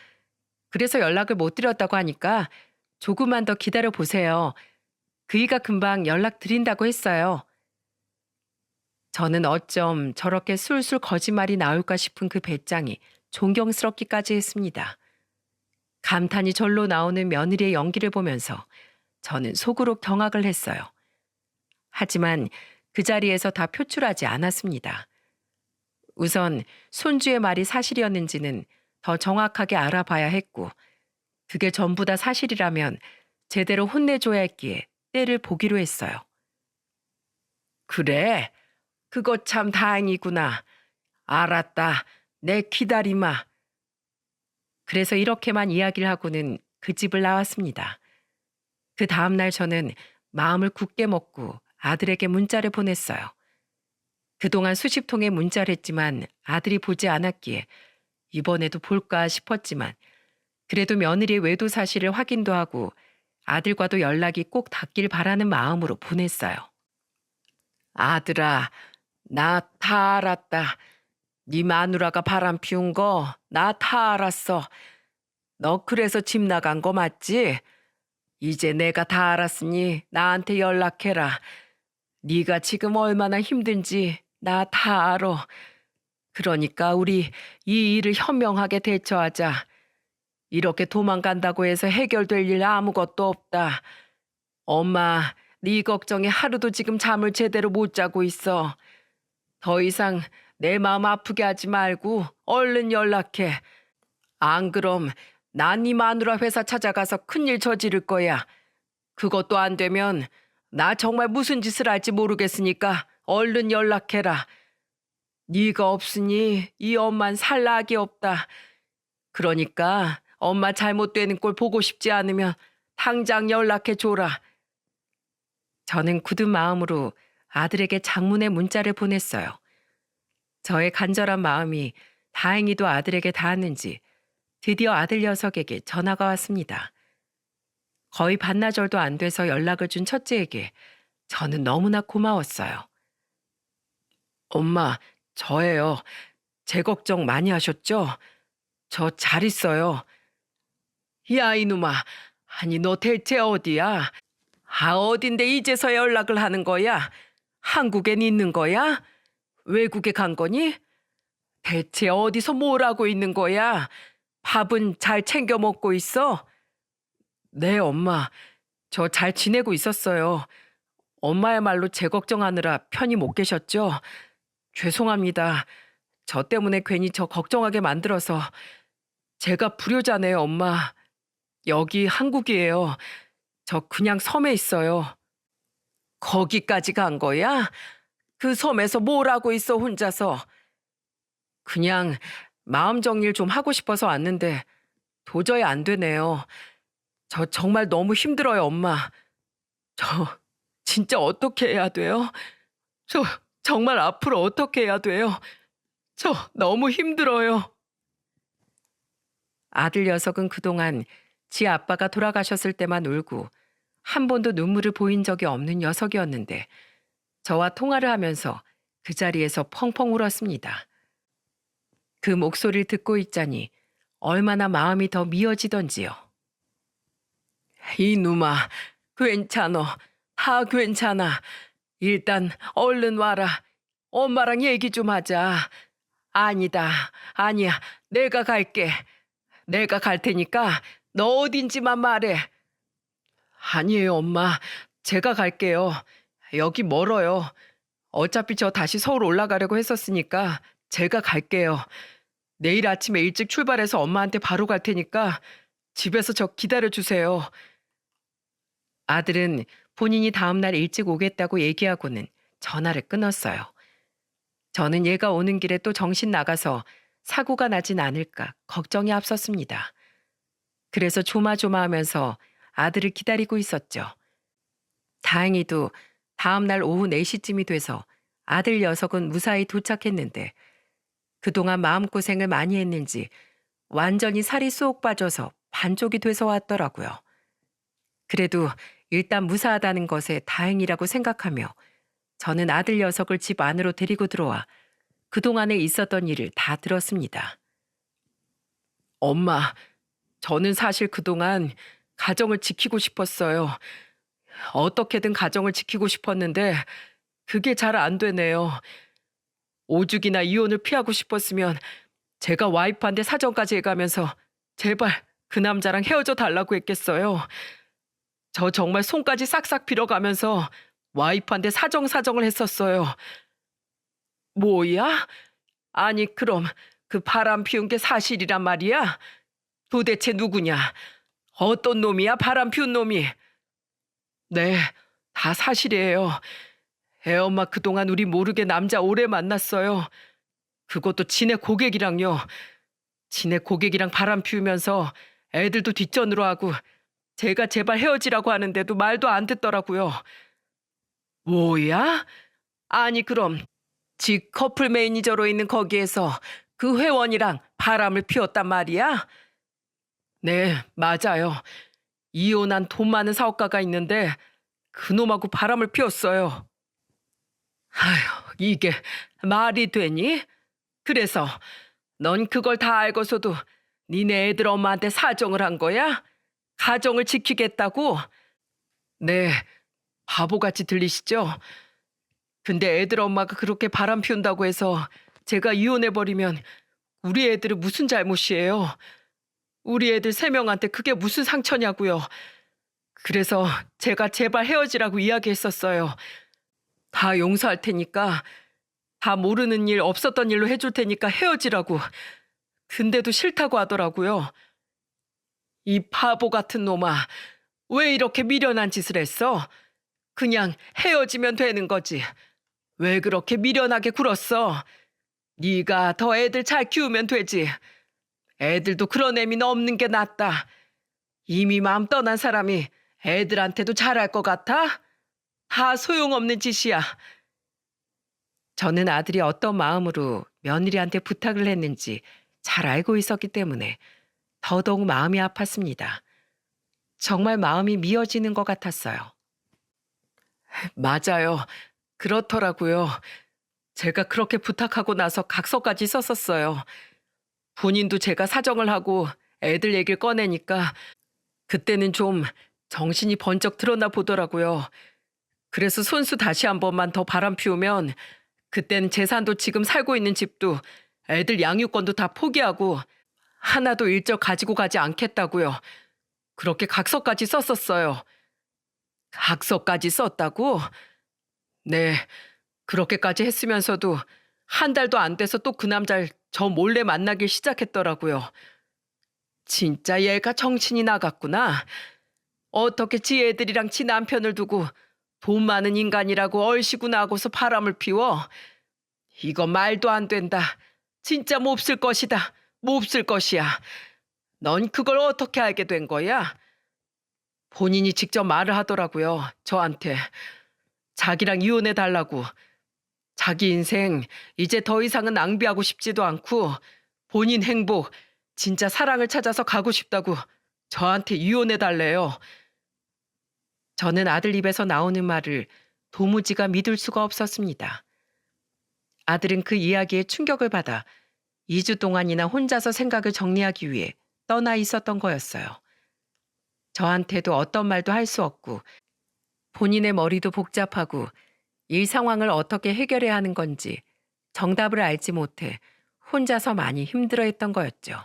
그래서 연락을 못 드렸다고 하니까 조금만 더 기다려 보세요. 그이가 금방 연락 드린다고 했어요. 저는 어쩜 저렇게 술술 거짓말이 나올까 싶은 그 배짱이 존경스럽기까지 했습니다. 감탄이 절로 나오는 며느리의 연기를 보면서 저는 속으로 경악을 했어요. 하지만 그 자리에서 다 표출하지 않았습니다. 우선 손주의 말이 사실이었는지는 더 정확하게 알아봐야 했고 그게 전부 다 사실이라면 제대로 혼내줘야 했기에 때를 보기로 했어요. 그래, 그거 참 다행이구나. 알았다. 내 기다리마. 그래서 이렇게만 이야기를 하고는 그 집을 나왔습니다. 그 다음 날 저는 마음을 굳게 먹고 아들에게 문자를 보냈어요. 그동안 수십 통의 문자를 했지만 아들이 보지 않았기에 이번에도 볼까 싶었지만 그래도 며느리의 외도 사실을 확인도 하고 아들과도 연락이 꼭 닿길 바라는 마음으로 보냈어요. 아들아, 나 다 알았다. 네 마누라가 바람 피운 거 나 다 알았어. 너 그래서 집 나간 거 맞지? 이제 내가 다 알았으니 나한테 연락해라. 네가 지금 얼마나 힘든지 나 다 알아. 그러니까 우리 이 일을 현명하게 대처하자. 이렇게 도망간다고 해서 해결될 일 아무것도 없다. 엄마, 네 걱정에 하루도 지금 잠을 제대로 못 자고 있어. 더 이상 내 마음 아프게 하지 말고 얼른 연락해. 안 그럼 난 네 마누라 회사 찾아가서 큰일 저지를 거야. 그것도 안 되면 나 정말 무슨 짓을 할지 모르겠으니까 얼른 연락해라. 네가 없으니 이 엄만 살 낙이 없다. 그러니까 엄마 잘못되는 꼴 보고 싶지 않으면 당장 연락해 줘라. 저는 굳은 마음으로 아들에게 장문의 문자를 보냈어요. 저의 간절한 마음이 다행히도 아들에게 닿았는지 드디어 아들 녀석에게 전화가 왔습니다. 거의 반나절도 안 돼서 연락을 준 첫째에게 저는 너무나 고마웠어요. 엄마, 저예요. 제 걱정 많이 하셨죠? 저 잘 있어요. 야, 이놈아. 아니, 너 대체 어디야? 어딘데 이제서 연락을 하는 거야? 한국엔 있는 거야? 외국에 간 거니? 대체 어디서 뭘 하고 있는 거야? 밥은 잘 챙겨 먹고 있어? 네, 엄마. 저 잘 지내고 있었어요. 엄마야말로 제 걱정하느라 편히 못 계셨죠? 죄송합니다. 저 때문에 괜히 저 걱정하게 만들어서. 제가 불효자네요, 엄마. 여기 한국이에요. 저 그냥 섬에 있어요. 거기까지 간 거야? 그 섬에서 뭘 하고 있어, 혼자서? 그냥 마음 정리를 좀 하고 싶어서 왔는데 도저히 안 되네요. 저 정말 너무 힘들어요, 엄마. 저 진짜 어떻게 해야 돼요? 저 정말 앞으로 어떻게 해야 돼요? 저 너무 힘들어요. 아들 녀석은 그동안 지 아빠가 돌아가셨을 때만 울고 한 번도 눈물을 보인 적이 없는 녀석이었는데 저와 통화를 하면서 그 자리에서 펑펑 울었습니다. 그 목소리를 듣고 있자니 얼마나 마음이 더 미어지던지요. 이놈아, 괜찮어. 다 괜찮아. 일단 얼른 와라. 엄마랑 얘기 좀 하자. 아니다. 아니야. 내가 갈게. 내가 갈 테니까 너 어딘지만 말해. 아니에요, 엄마. 제가 갈게요. 여기 멀어요. 어차피 저 다시 서울 올라가려고 했었으니까 제가 갈게요. 내일 아침에 일찍 출발해서 엄마한테 바로 갈 테니까 집에서 저 기다려주세요. 아들은 본인이 다음날 일찍 오겠다고 얘기하고는 전화를 끊었어요. 저는 얘가 오는 길에 또 정신 나가서 사고가 나진 않을까 걱정이 앞섰습니다. 그래서 조마조마하면서 아들을 기다리고 있었죠. 다행히도 다음날 오후 4시쯤이 돼서 아들 녀석은 무사히 도착했는데 그동안 마음고생을 많이 했는지 완전히 살이 쏙 빠져서 반쪽이 돼서 왔더라고요. 그래도 일단 무사하다는 것에 다행이라고 생각하며 저는 아들 녀석을 집 안으로 데리고 들어와 그동안에 있었던 일을 다 들었습니다. 엄마, 저는 사실 그동안 가정을 지키고 싶었어요. 어떻게든 가정을 지키고 싶었는데 그게 잘 안 되네요. 오죽이나 이혼을 피하고 싶었으면 제가 와이프한테 사정까지 해가면서 제발 그 남자랑 헤어져 달라고 했겠어요. 저 정말 손까지 싹싹 빌어가면서 와이프한테 사정을 했었어요. 뭐야? 아니 그럼 그 바람 피운 게 사실이란 말이야? 도대체 누구냐? 어떤 놈이야 바람 피운 놈이? 네, 다 사실이에요. 애엄마 그동안 우리 모르게 남자 오래 만났어요. 그것도 지네 고객이랑요. 지네 고객이랑 바람 피우면서 애들도 뒷전으로 하고 제가 제발 헤어지라고 하는데도 말도 안 듣더라고요. 뭐야? 아니 그럼 직 커플 매니저로 있는 거기에서 그 회원이랑 바람을 피웠단 말이야? 네, 맞아요. 이혼한 돈 많은 사업가가 있는데 그놈하고 바람을 피웠어요. 아휴, 이게 말이 되니? 그래서 넌 그걸 다 알고서도 니네 애들 엄마한테 사정을 한 거야? 가정을 지키겠다고? 네, 바보같이 들리시죠? 근데 애들 엄마가 그렇게 바람 피운다고 해서 제가 이혼해버리면 우리 애들은 무슨 잘못이에요? 우리 애들 3명한테 그게 무슨 상처냐고요. 그래서 제가 제발 헤어지라고 이야기했었어요. 다 용서할 테니까, 다 모르는 일 없었던 일로 해줄 테니까 헤어지라고. 근데도 싫다고 하더라고요. 이 바보 같은 놈아, 왜 이렇게 미련한 짓을 했어? 그냥 헤어지면 되는 거지. 왜 그렇게 미련하게 굴었어? 네가 더 애들 잘 키우면 되지. 애들도 그런 애미는 없는 게 낫다. 이미 마음 떠난 사람이 애들한테도 잘할 것 같아? 다 소용없는 짓이야. 저는 아들이 어떤 마음으로 며느리한테 부탁을 했는지 잘 알고 있었기 때문에 더더욱 마음이 아팠습니다. 정말 마음이 미어지는 것 같았어요. 맞아요. 그렇더라고요. 제가 그렇게 부탁하고 나서 각서까지 썼었어요. 본인도 제가 사정을 하고 애들 얘기를 꺼내니까 그때는 좀 정신이 번쩍 드러나 보더라고요. 그래서 손수 다시 한 번만 더 바람 피우면 그때는 재산도 지금 살고 있는 집도 애들 양육권도 다 포기하고 하나도 일절 가지고 가지 않겠다고요. 그렇게 각서까지 썼었어요. 각서까지 썼다고? 네, 그렇게까지 했으면서도 한 달도 안 돼서 또 그 남자를 저 몰래 만나길 시작했더라고요. 진짜 얘가 정신이 나갔구나. 어떻게 지 애들이랑 지 남편을 두고 돈 많은 인간이라고 얼씨구나 하고서 바람을 피워. 이거 말도 안 된다. 진짜 몹쓸 것이다. 몹쓸 것이야. 넌 그걸 어떻게 알게 된 거야? 본인이 직접 말을 하더라고요. 저한테. 자기랑 이혼해 달라고. 자기 인생 이제 더 이상은 낭비하고 싶지도 않고 본인 행복, 진짜 사랑을 찾아서 가고 싶다고 저한테 이혼해 달래요. 저는 아들 입에서 나오는 말을 도무지가 믿을 수가 없었습니다. 아들은 그 이야기에 충격을 받아 2주 동안이나 혼자서 생각을 정리하기 위해 떠나 있었던 거였어요. 저한테도 어떤 말도 할 수 없고 본인의 머리도 복잡하고 이 상황을 어떻게 해결해야 하는 건지 정답을 알지 못해 혼자서 많이 힘들어했던 거였죠.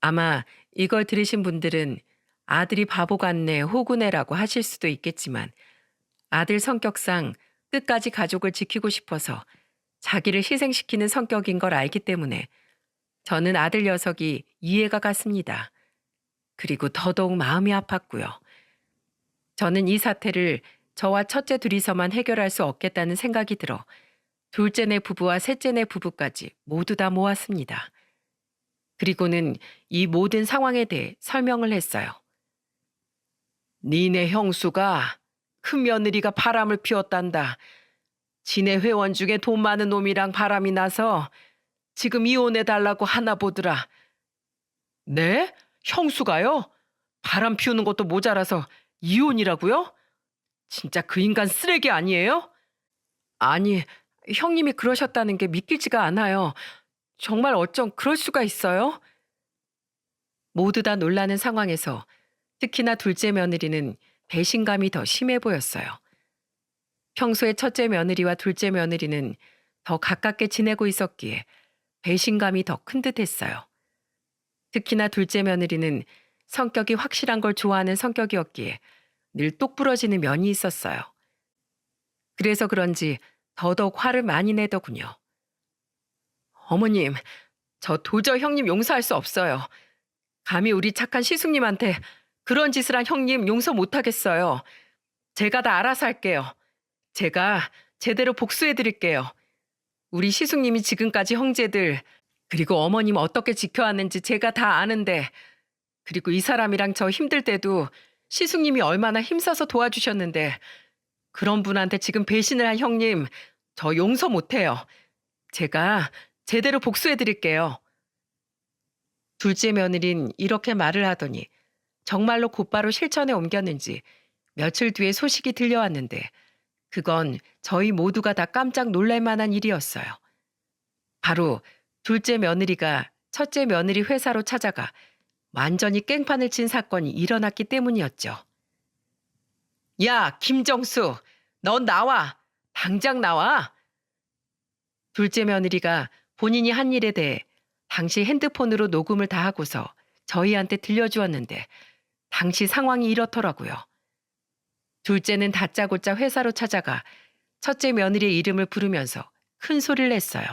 아마 이걸 들으신 분들은 아들이 바보 같네, 호구네라고 하실 수도 있겠지만 아들 성격상 끝까지 가족을 지키고 싶어서 자기를 희생시키는 성격인 걸 알기 때문에 저는 아들 녀석이 이해가 갔습니다. 그리고 더더욱 마음이 아팠고요. 저는 이 사태를 저와 첫째 둘이서만 해결할 수 없겠다는 생각이 들어 둘째네 부부와 셋째네 부부까지 모두 다 모았습니다. 그리고는 이 모든 상황에 대해 설명을 했어요. 니네 형수가 큰 며느리가 바람을 피웠단다. 지네 회원 중에 돈 많은 놈이랑 바람이 나서 지금 이혼해달라고 하나 보더라. 네? 형수가요? 바람 피우는 것도 모자라서 이혼이라고요? 진짜 그 인간 쓰레기 아니에요? 아니, 형님이 그러셨다는 게 믿기지가 않아요. 정말 어쩜 그럴 수가 있어요? 모두 다 놀라는 상황에서 특히나 둘째 며느리는 배신감이 더 심해 보였어요. 평소에 첫째 며느리와 둘째 며느리는 더 가깝게 지내고 있었기에 배신감이 더 큰 듯했어요. 특히나 둘째 며느리는 성격이 확실한 걸 좋아하는 성격이었기에 늘 똑부러지는 면이 있었어요. 그래서 그런지 더더욱 화를 많이 내더군요. 어머님, 저 도저히 형님 용서할 수 없어요. 감히 우리 착한 시숙님한테 그런 짓을 한 형님 용서 못하겠어요. 제가 다 알아서 할게요. 제가 제대로 복수해드릴게요. 우리 시숙님이 지금까지 형제들 그리고 어머님 어떻게 지켜왔는지 제가 다 아는데 그리고 이 사람이랑 저 힘들 때도 시숙님이 얼마나 힘써서 도와주셨는데 그런 분한테 지금 배신을 한 형님, 저 용서 못해요. 제가 제대로 복수해 드릴게요. 둘째 며느린 이렇게 말을 하더니 정말로 곧바로 실천에 옮겼는지 며칠 뒤에 소식이 들려왔는데 그건 저희 모두가 다 깜짝 놀랄 만한 일이었어요. 바로 둘째 며느리가 첫째 며느리 회사로 찾아가 완전히 깽판을 친 사건이 일어났기 때문이었죠. 야, 김정수, 넌 나와. 당장 나와. 둘째 며느리가 본인이 한 일에 대해 당시 핸드폰으로 녹음을 다 하고서 저희한테 들려주었는데 당시 상황이 이렇더라고요. 둘째는 다짜고짜 회사로 찾아가 첫째 며느리의 이름을 부르면서 큰 소리를 냈어요.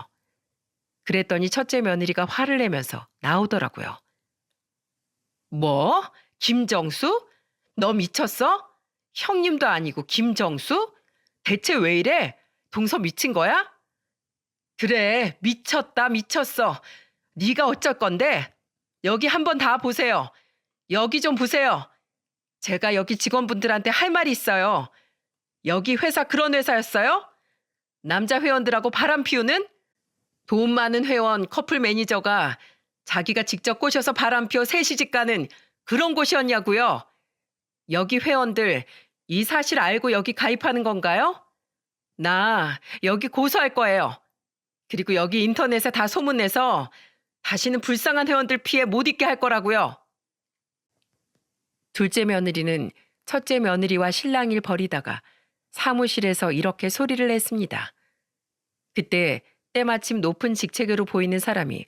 그랬더니 첫째 며느리가 화를 내면서 나오더라고요. 뭐? 김정수? 너 미쳤어? 형님도 아니고 김정수? 대체 왜 이래? 동서 미친 거야? 그래, 미쳤다, 미쳤어. 네가 어쩔 건데? 여기 한번 다 보세요. 여기 좀 보세요. 제가 여기 직원분들한테 할 말이 있어요. 여기 회사 그런 회사였어요? 남자 회원들하고 바람 피우는? 돈 많은 회원 커플 매니저가 자기가 직접 꼬셔서 바람 피워 셋이 집 가는 그런 곳이었냐고요? 여기 회원들 이 사실 알고 여기 가입하는 건가요? 나 여기 고소할 거예요. 그리고 여기 인터넷에 다 소문내서 다시는 불쌍한 회원들 피해 못 있게 할 거라고요. 둘째 며느리는 첫째 며느리와 실랑이를 벌이다가 사무실에서 이렇게 소리를 냈습니다. 그때 때마침 높은 직책으로 보이는 사람이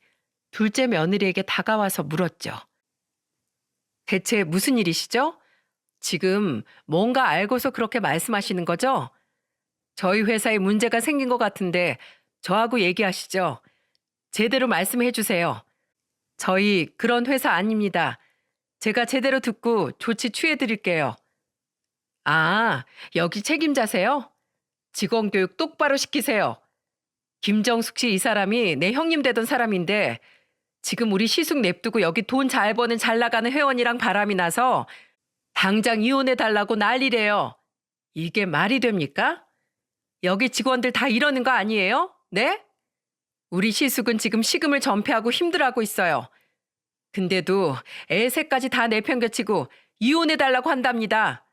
둘째 며느리에게 다가와서 물었죠. 대체 무슨 일이시죠? 지금 뭔가 알고서 그렇게 말씀하시는 거죠? 저희 회사에 문제가 생긴 것 같은데 저하고 얘기하시죠. 제대로 말씀해 주세요. 저희 그런 회사 아닙니다. 제가 제대로 듣고 조치 취해 드릴게요. 아, 여기 책임자세요? 직원 교육 똑바로 시키세요. 김정숙 씨 이 사람이 내 형님 되던 사람인데 지금 우리 시숙 냅두고 여기 돈 잘 버는 잘 나가는 회원이랑 바람이 나서 당장 이혼해 달라고 난리래요. 이게 말이 됩니까? 여기 직원들 다 이러는 거 아니에요? 네? 우리 시숙은 지금 시금을 전폐하고 힘들어하고 있어요. 근데도 애 셋까지 다 내팽개치고 이혼해 달라고 한답니다.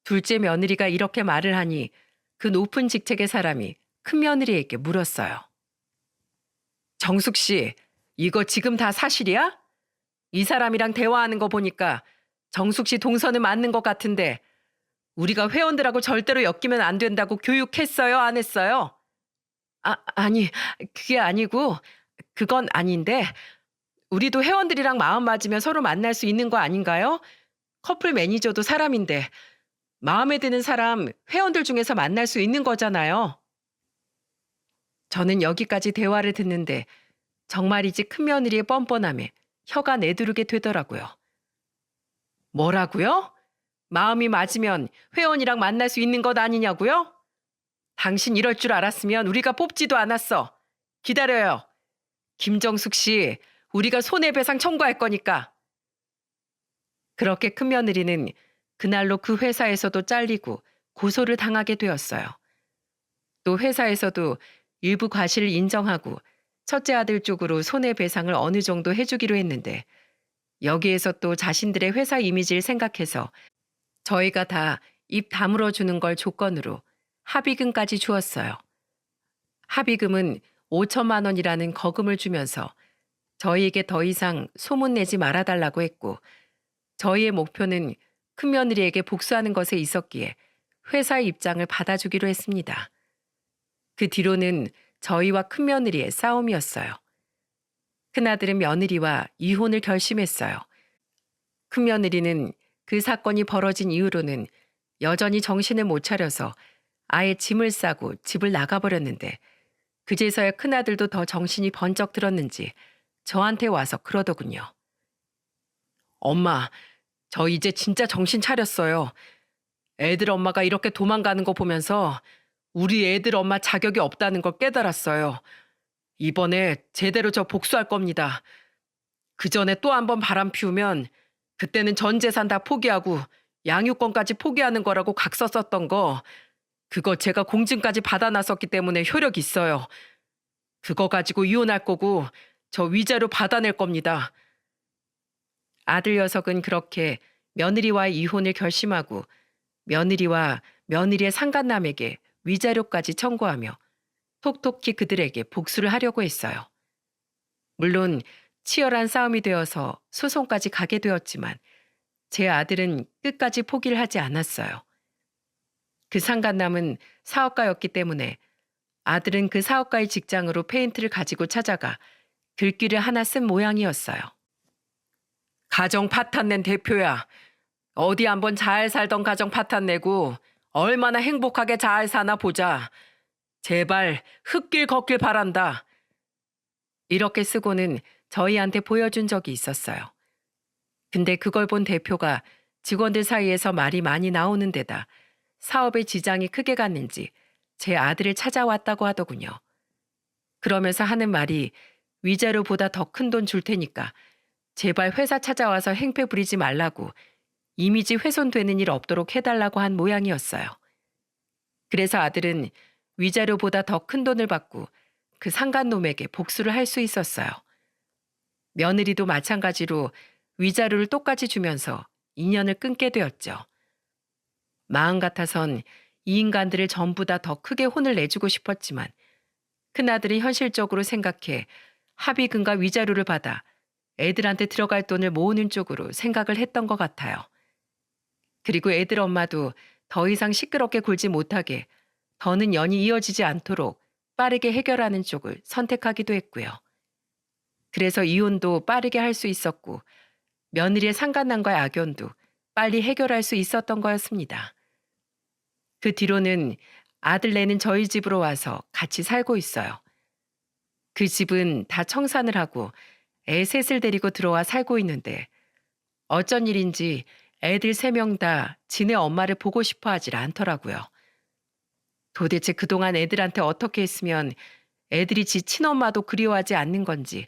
둘째 며느리가 이렇게 말을 하니 그 높은 직책의 사람이 큰 며느리에게 물었어요. 정숙 씨, 이거 지금 다 사실이야? 이 사람이랑 대화하는 거 보니까 정숙 씨 동선은 맞는 것 같은데 우리가 회원들하고 절대로 엮이면 안 된다고 교육했어요? 안 했어요? 아니, 그게 아니고 그건 아닌데 우리도 회원들이랑 마음 맞으면 서로 만날 수 있는 거 아닌가요? 커플 매니저도 사람인데 마음에 드는 사람 회원들 중에서 만날 수 있는 거잖아요. 저는 여기까지 대화를 듣는데 정말이지 큰 며느리의 뻔뻔함에 혀가 내두르게 되더라고요. 뭐라고요? 마음이 맞으면 회원이랑 만날 수 있는 것 아니냐고요? 당신 이럴 줄 알았으면 우리가 뽑지도 않았어. 기다려요. 김정숙 씨, 우리가 손해배상 청구할 거니까. 그렇게 큰 며느리는 그날로 그 회사에서도 잘리고 고소를 당하게 되었어요. 또 회사에서도 일부 과실을 인정하고 첫째 아들 쪽으로 손해배상을 어느 정도 해주기로 했는데 여기에서 또 자신들의 회사 이미지를 생각해서 저희가 다 입 다물어 주는 걸 조건으로 합의금까지 주었어요. 합의금은 5천만 원이라는 거금을 주면서 저희에게 더 이상 소문내지 말아달라고 했고 저희의 목표는 큰며느리에게 복수하는 것에 있었기에 회사의 입장을 받아주기로 했습니다. 그 뒤로는 저희와 큰며느리의 싸움이었어요. 큰아들은 며느리와 이혼을 결심했어요. 큰며느리는 그 사건이 벌어진 이후로는 여전히 정신을 못 차려서 아예 짐을 싸고 집을 나가버렸는데 그제서야 큰아들도 더 정신이 번쩍 들었는지 저한테 와서 그러더군요. 엄마, 저 이제 진짜 정신 차렸어요. 애들 엄마가 이렇게 도망가는 거 보면서 우리 애들 엄마 자격이 없다는 걸 깨달았어요. 이번에 제대로 저 복수할 겁니다. 그 전에 또 한 번 바람 피우면 그때는 전 재산 다 포기하고 양육권까지 포기하는 거라고 각서 썼던 거, 그거 제가 공증까지 받아놨었기 때문에 효력 있어요. 그거 가지고 이혼할 거고 저 위자료 받아낼 겁니다. 아들 녀석은 그렇게 며느리와의 이혼을 결심하고 며느리와 며느리의 상간남에게 위자료까지 청구하며 톡톡히 그들에게 복수를 하려고 했어요. 물론 치열한 싸움이 되어서 소송까지 가게 되었지만 제 아들은 끝까지 포기를 하지 않았어요. 그 상간남은 사업가였기 때문에 아들은 그 사업가의 직장으로 페인트를 가지고 찾아가 글귀를 하나 쓴 모양이었어요. 가정 파탄 낸 대표야. 어디 한번 잘 살던 가정 파탄 내고 얼마나 행복하게 잘 사나 보자. 제발 흙길 걷길 바란다. 이렇게 쓰고는 저희한테 보여준 적이 있었어요. 근데 그걸 본 대표가 직원들 사이에서 말이 많이 나오는 데다 사업에 지장이 크게 갔는지 제 아들을 찾아왔다고 하더군요. 그러면서 하는 말이 위자료보다 더 큰 돈 줄 테니까 제발 회사 찾아와서 행패 부리지 말라고 이미지 훼손되는 일 없도록 해달라고 한 모양이었어요. 그래서 아들은 위자료보다 더 큰 돈을 받고 그 상간놈에게 복수를 할 수 있었어요. 며느리도 마찬가지로 위자료를 똑같이 주면서 인연을 끊게 되었죠. 마음 같아선 이 인간들을 전부 다 더 크게 혼을 내주고 싶었지만 큰아들이 현실적으로 생각해 합의금과 위자료를 받아 애들한테 들어갈 돈을 모으는 쪽으로 생각을 했던 것 같아요. 그리고 애들 엄마도 더 이상 시끄럽게 굴지 못하게 더는 연이 이어지지 않도록 빠르게 해결하는 쪽을 선택하기도 했고요. 그래서 이혼도 빠르게 할 수 있었고 며느리의 상간남과의 악연도 빨리 해결할 수 있었던 거였습니다. 그 뒤로는 아들네는 저희 집으로 와서 같이 살고 있어요. 그 집은 다 청산을 하고 애 셋을 데리고 들어와 살고 있는데 어쩐 일인지 애들 3명 다 지네 엄마를 보고 싶어 하질 않더라고요. 도대체 그동안 애들한테 어떻게 했으면 애들이 지 친엄마도 그리워하지 않는 건지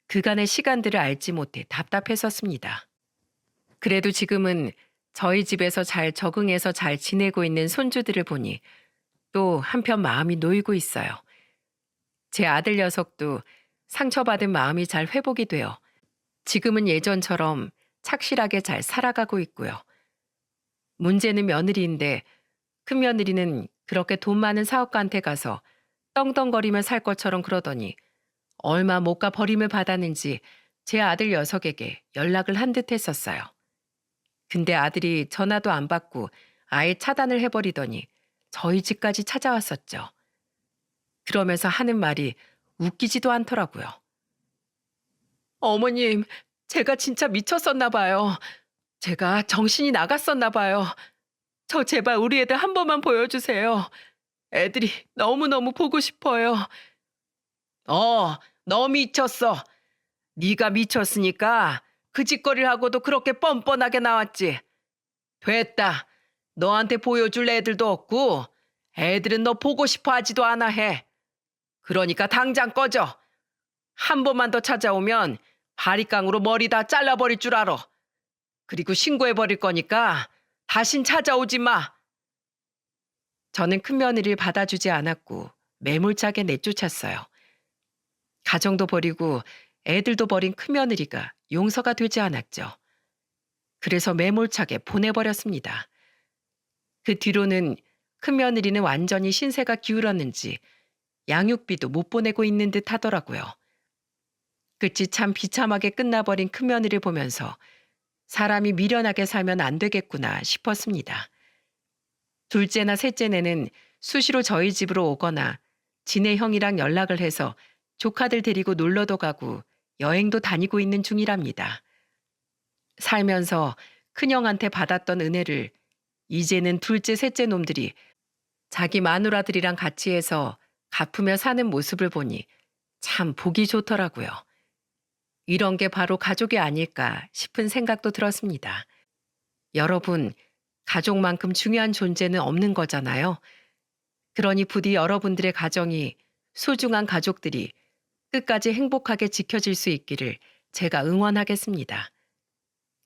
그간의 시간들을 알지 못해 답답했었습니다. 그래도 지금은 저희 집에서 잘 적응해서 잘 지내고 있는 손주들을 보니 또 한편 마음이 놓이고 있어요. 제 아들 녀석도 상처받은 마음이 잘 회복이 되어 지금은 예전처럼 착실하게 잘 살아가고 있고요. 문제는 며느리인데 큰 며느리는 그렇게 돈 많은 사업가한테 가서 떵떵거리며 살 것처럼 그러더니 얼마 못 가 버림을 받았는지 제 아들 녀석에게 연락을 한 듯 했었어요. 근데 아들이 전화도 안 받고 아예 차단을 해버리더니 저희 집까지 찾아왔었죠. 그러면서 하는 말이 웃기지도 않더라고요. 어머님, 제가 진짜 미쳤었나 봐요. 제가 정신이 나갔었나 봐요. 저 제발 우리 애들 한 번만 보여주세요. 애들이 너무너무 보고 싶어요. 너 미쳤어. 네가 미쳤으니까 그 짓거리를 하고도 그렇게 뻔뻔하게 나왔지. 됐다. 너한테 보여줄 애들도 없고 애들은 너 보고 싶어 하지도 않아 해. 그러니까 당장 꺼져. 한 번만 더 찾아오면 바리깡으로 머리 다 잘라버릴 줄 알아. 그리고 신고해버릴 거니까 다신 찾아오지 마. 저는 큰며느리를 받아주지 않았고 매몰차게 내쫓았어요. 가정도 버리고 애들도 버린 큰며느리가 용서가 되지 않았죠. 그래서 매몰차게 보내버렸습니다. 그 뒤로는 큰며느리는 완전히 신세가 기울었는지 양육비도 못 보내고 있는 듯 하더라고요. 끝이 참 비참하게 끝나버린 큰며느리를 보면서 사람이 미련하게 살면 안 되겠구나 싶었습니다. 둘째나 셋째네는 수시로 저희 집으로 오거나 지네 형이랑 연락을 해서 조카들 데리고 놀러도 가고 여행도 다니고 있는 중이랍니다. 살면서 큰형한테 받았던 은혜를 이제는 둘째 셋째 놈들이 자기 마누라들이랑 같이 해서 갚으며 사는 모습을 보니 참 보기 좋더라고요. 이런 게 바로 가족이 아닐까 싶은 생각도 들었습니다. 여러분, 가족만큼 중요한 존재는 없는 거잖아요. 그러니 부디 여러분들의 가정이 소중한 가족들이 끝까지 행복하게 지켜질 수 있기를 제가 응원하겠습니다.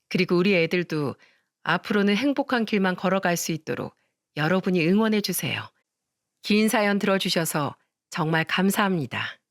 그리고 우리 애들도 앞으로는 행복한 길만 걸어갈 수 있도록 여러분이 응원해 주세요. 긴 사연 들어주셔서 정말 감사합니다.